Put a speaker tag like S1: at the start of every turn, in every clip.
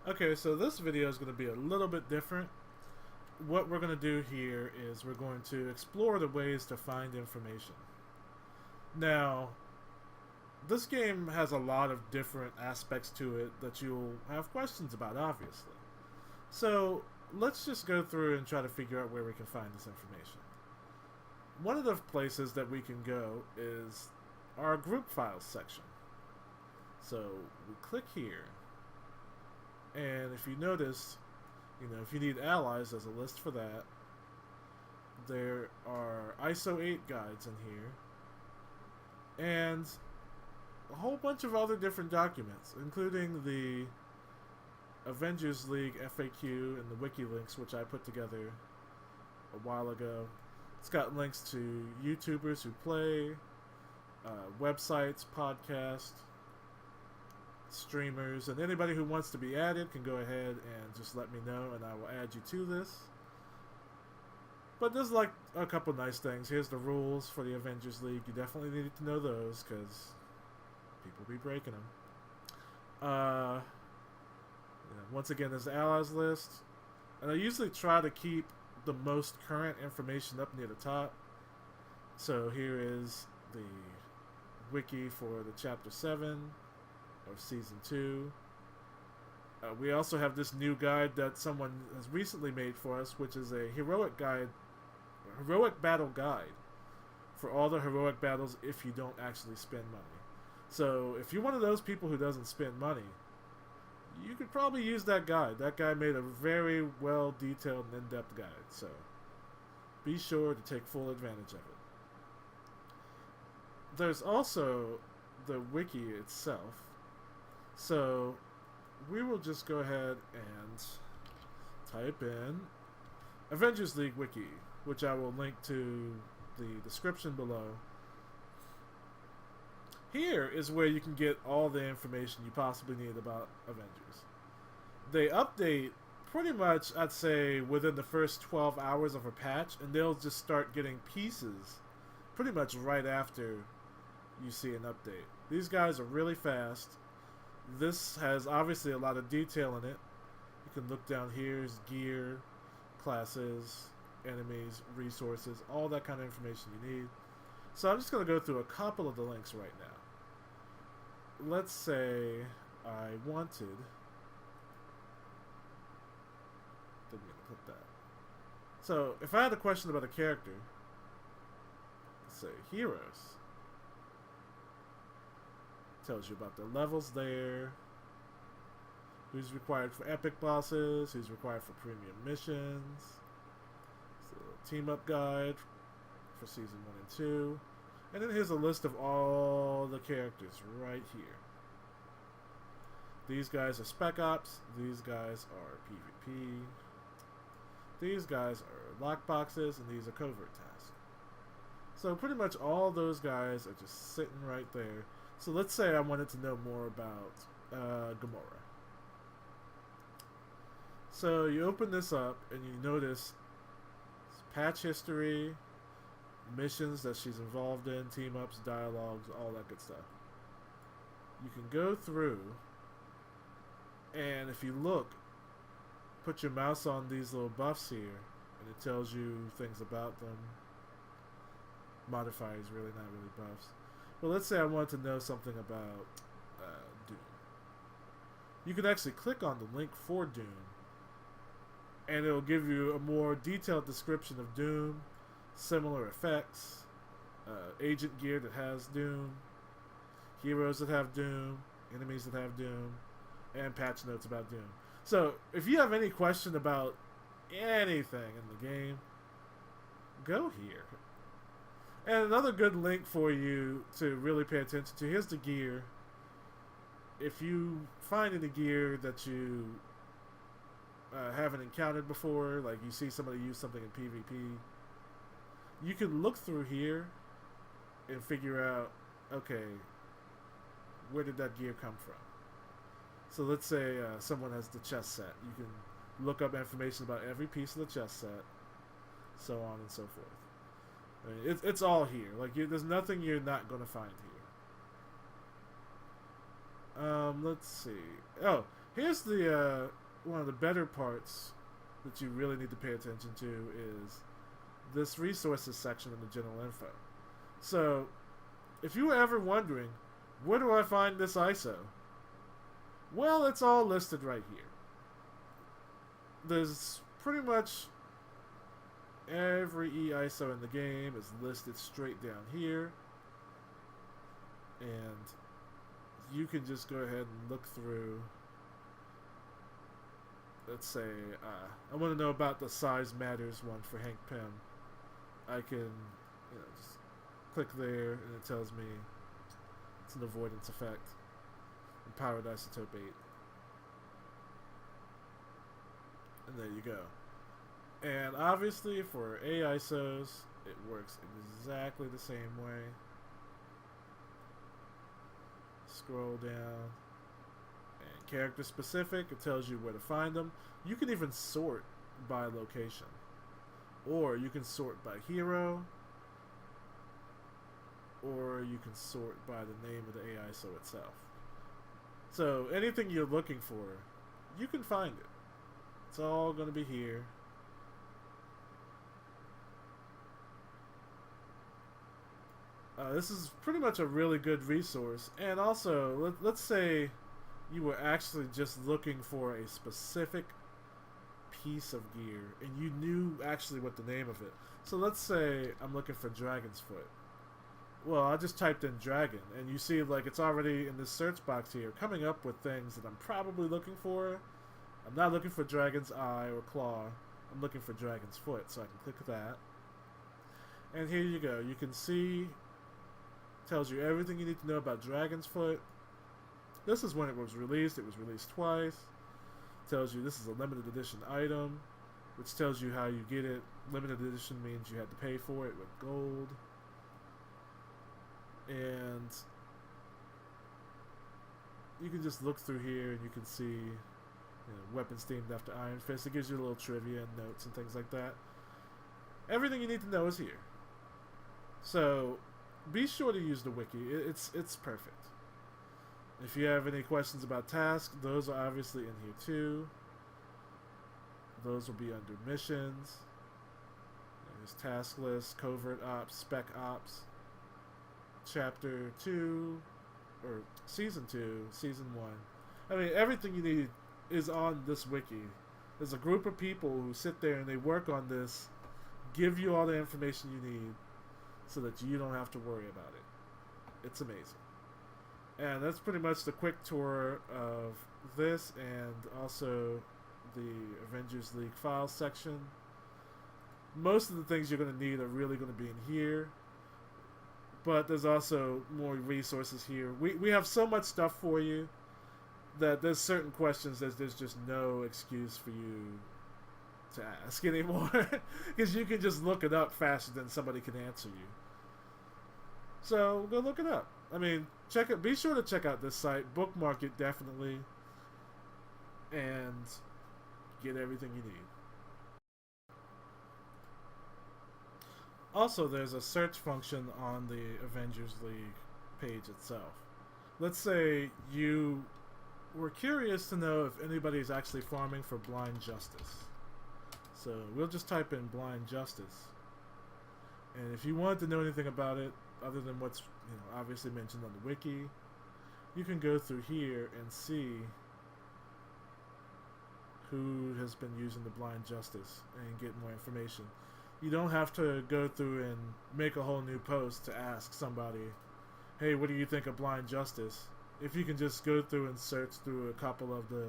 S1: Okay, so this video is going to be a little bit different. What we're going to do here is we're going to explore the ways to find information. Now, this game has a lot of different aspects to it that you'll have questions about, obviously. So, let's just go through and try to figure out where we can find this information. One of the places that we can go is our group files section. So, we click here. And if you notice, if you need allies, there's a list for that. There are ISO 8 guides in here. And a whole bunch of other different documents, including the Avengers League FAQ and the Wiki links, which I put together a while ago. It's got links to YouTubers who play, websites, podcasts, streamers, and anybody who wants to be added can go ahead and just let me know and I will add you to this. But there's like a couple nice things. Here's the rules for the Avengers League. You definitely need to know those because people be breaking them. Once again, there's the allies list, and I usually try to keep the most current information up near the top. So here is the wiki for the chapter 7 of season 2. We also have this new guide that someone has recently made for us, which is a heroic battle guide for all the heroic battles if you don't actually spend money. So if you're one of those people who doesn't spend money, you could probably use that guide. That guy made a very well detailed and in-depth guide, so be sure to take full advantage of it. There's also the wiki itself. So we will just go ahead and type in Avengers League Wiki, which I will link to the description below. Here is where you can get all the information you possibly need about Avengers. They update pretty much, I'd say, within the first 12 hours of a patch, and they'll just start getting pieces pretty much right after you see an update. These guys are really fast. This has obviously a lot of detail in it. You can look down here, is gear, classes, enemies, resources, all that kind of information you need. So I'm just going to go through a couple of the links right now. Let's say I wanted... Didn't mean to click that. So if I had a question about a character, let's say heroes. Tells you about the levels there, who's required for epic bosses, who's required for premium missions. So team up guide for season 1 and 2. And then here's a list of all the characters right here. These guys are Spec Ops, these guys are PvP, these guys are lockboxes, and these are covert tasks. So pretty much all those guys are just sitting right there. So let's say I wanted to know more about Gamora. So you open this up and you notice patch history, missions that she's involved in, team-ups, dialogues, all that good stuff. You can go through, and if you look, put your mouse on these little buffs here, and it tells you things about them. Modifiers, really not really buffs. But let's say I wanted to know something about Doom. You can actually click on the link for Doom, and it'll give you a more detailed description of Doom, similar effects, agent gear that has Doom, heroes that have Doom, enemies that have Doom, and patch notes about Doom. So if you have any question about anything in the game, go here. And another good link for you to really pay attention to, here's the gear. If you find any gear that you haven't encountered before, like you see somebody use something in PvP, you can look through here and figure out, okay, where did that gear come from? So let's say someone has the chest set. You can look up information about every piece of the chest set, so on and so forth. I mean, it's all here. Like there's nothing you're not going to find here. Let's see. Oh, Here's the one of the better parts that you really need to pay attention to is this resources section in the general info. So, if you were ever wondering, where do I find this ISO? Well, it's all listed right here. There's pretty much every EISO in the game is listed straight down here. And you can just go ahead and look through. Let's say, I want to know about the size matters one for Hank Pym. I can, just click there and it tells me it's an avoidance effect. Empowered isotope 8. And there you go. And obviously for AISOs, it works exactly the same way. Scroll down. And character specific, it tells you where to find them. You can even sort by location. Or you can sort by hero. Or you can sort by the name of the AISO itself. So anything you're looking for, you can find it. It's all going to be here. This is pretty much a really good resource. And also, let's say you were actually just looking for a specific piece of gear and you knew actually what the name of it. So let's say I'm looking for Dragon's Foot. Well, I just typed in dragon and you see like it's already in this search box here coming up with things that I'm probably looking for. I'm not looking for Dragon's Eye or Claw. I'm looking for Dragon's Foot, so I can click that. And here you go. You can see, tells you everything you need to know about Dragon's Foot. This is when it was released. It was released twice. Tells you this is a limited edition item, which tells you how you get it. Limited edition means you had to pay for it with gold. And you can just look through here and you can see weapons themed after Iron Fist. It gives you a little trivia and notes and things like that. Everything you need to know is here. So be sure to use the wiki. It's perfect. If you have any questions about tasks, those are obviously in here too. Those will be under missions. There's task list, covert ops, spec ops, chapter 2, or season 2, season 1. I mean, everything you need is on this wiki. There's a group of people who sit there and they work on this, give you all the information you need so that you don't have to worry about it. It's amazing. And that's pretty much the quick tour of this and also the Avengers League files section. Most of the things you're going to need are really going to be in here. But there's also more resources here. We have so much stuff for you that there's certain questions that there's just no excuse for you to ask anymore. Because you can just look it up faster than somebody can answer you. So go look it up. I mean, check it. Be sure to check out this site. Bookmark it definitely. And get everything you need. Also, there's a search function on the Avengers League page itself. Let's say you were curious to know if anybody's actually farming for Blind Justice. So we'll just type in Blind Justice. And if you wanted to know anything about it, other than what's obviously mentioned on the wiki, you can go through here and see who has been using the Blind Justice and get more information. You don't have to go through and make a whole new post to ask somebody, hey, what do you think of Blind Justice? If you can just go through and search through a couple of the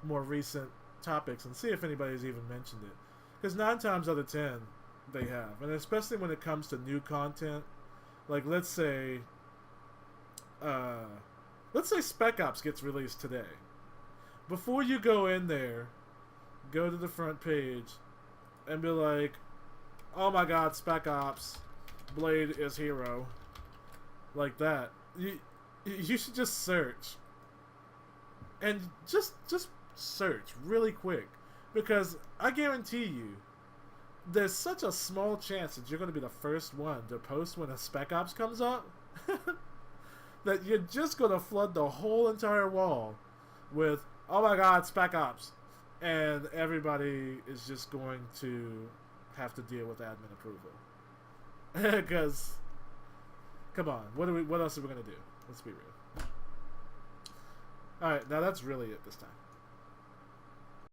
S1: more recent topics and see if anybody's even mentioned it. Because 9 times out of 10, they have. And especially when it comes to new content. Like, let's say Spec Ops gets released today. Before you go in there, go to the front page and be like, oh my god, Spec Ops, Blade is hero. Like that. You should just search. And just search really quick. Because I guarantee you, there's such a small chance that you're going to be the first one to post when a Spec Ops comes up that you're just going to flood the whole entire wall with, oh my god, Spec Ops. And everybody is just going to have to deal with admin approval. Because, come on, what else are we going to do? Let's be real. Alright, now that's really it this time.